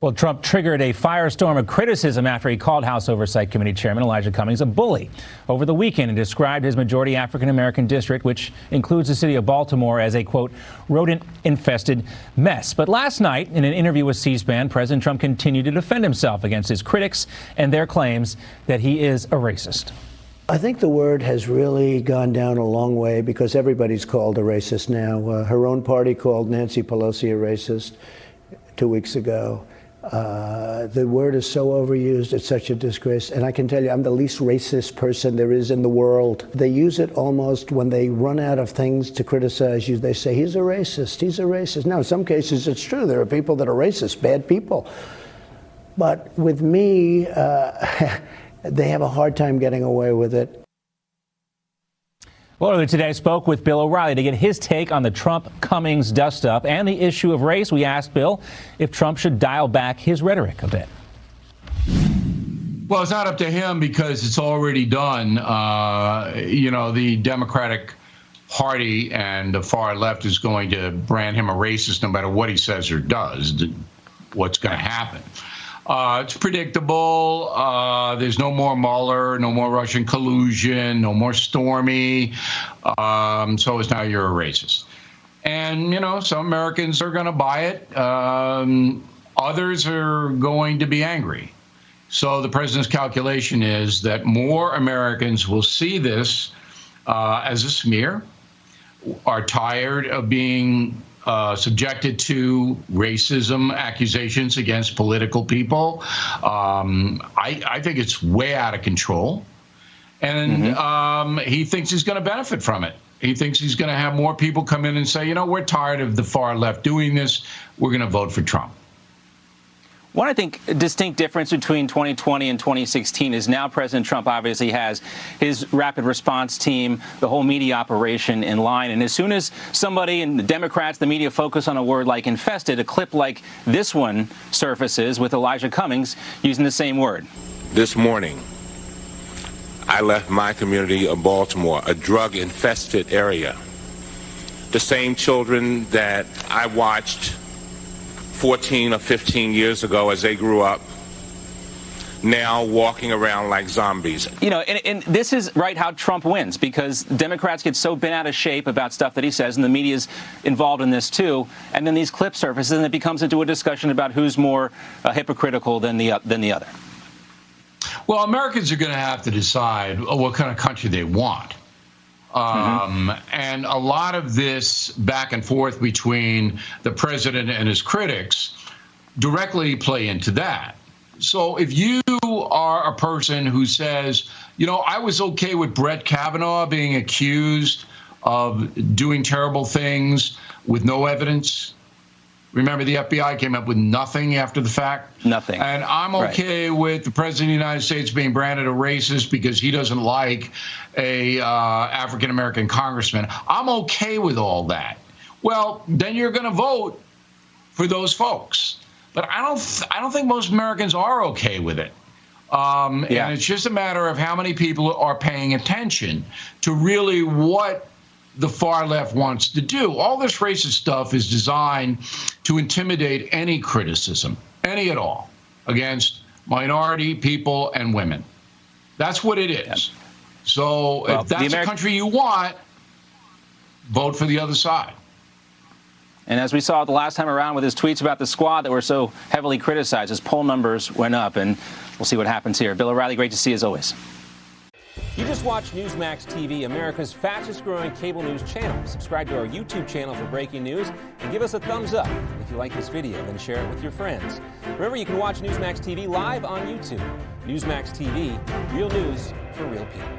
Well, Trump triggered a firestorm of criticism after he called House Oversight Committee Chairman Elijah Cummings a bully over the weekend and described his majority African-American district, which includes the city of Baltimore, as a, quote, rodent-infested mess. But last night, in an interview with C-SPAN, President Trump continued to defend himself against his critics and their claims that he is a racist. I think the word has really gone down a long way because everybody's called a racist now. Her own party called Nancy Pelosi a racist 2 weeks ago. The word is so overused, it's such a disgrace. And I can tell you, I'm the least racist person there is in the world. They use it almost when they run out of things to criticize you. They say, he's a racist, he's a racist. Now, in some cases, it's true. There are people that are racist, bad people. But with me, they have a hard time getting away with it. Well, earlier today, I spoke with Bill O'Reilly to get his take on the Trump-Cummings dust-up and the issue of race. We asked Bill if Trump should dial back his rhetoric a bit. Well, it's not up to him because it's already done. The Democratic Party and the far left is going to brand him a racist no matter what he says or does. What's going to happen? It's predictable. There's no more Mueller, no more Russian collusion, no more Stormy. So it's now you're a racist. And, some Americans are going to buy it. Others are going to be angry. So the president's calculation is that more Americans will see this as a smear, are tired of being subjected to racism accusations against political people. I think it's way out of control. And he thinks he's going to benefit from it. He thinks he's going to have more people come in and say, we're tired of the far left doing this. We're going to vote for Trump. One, I think, distinct difference between 2020 and 2016 is now President Trump obviously has his rapid response team, the whole media operation in line. And as soon as somebody and the Democrats, the media focus on a word like infested, a clip like this one surfaces with Elijah Cummings using the same word. This morning, I left my community of Baltimore, a drug-infested area. The same children that I watched 14 or 15 years ago as they grew up, now walking around like zombies. And this is right how Trump wins, because Democrats get so bent out of shape about stuff that he says, and the media's involved in this too, and then these clips surface, and it becomes into a discussion about who's more hypocritical than the other. Well, Americans are going to have to decide what kind of country they want. And a lot of this back and forth between the president and his critics directly play into that. So if you are a person who says, I was okay with Brett Kavanaugh being accused of doing terrible things with no evidence. Remember, the FBI came up with nothing after the fact? Nothing. And I'm okay with the president of the United States being branded a racist because he doesn't like a African-American congressman. I'm okay with all that. Well, then you're going to vote for those folks. But I don't think most Americans are okay with it. And it's just a matter of how many people are paying attention to really what the far left wants to do. All this racist stuff is designed to intimidate any criticism, any at all, against minority people and women. That's what it is. So if that's the country you want, vote for the other side. And as we saw the last time around with his tweets about the squad that were so heavily criticized, his poll numbers went up, and we'll see what happens here. Bill O'Reilly, great to see you as always. You just watched Newsmax TV, America's fastest-growing cable news channel. Subscribe to our YouTube channel for breaking news and give us a thumbs up. If you like this video, then share it with your friends. Remember, you can watch Newsmax TV live on YouTube. Newsmax TV, real news for real people.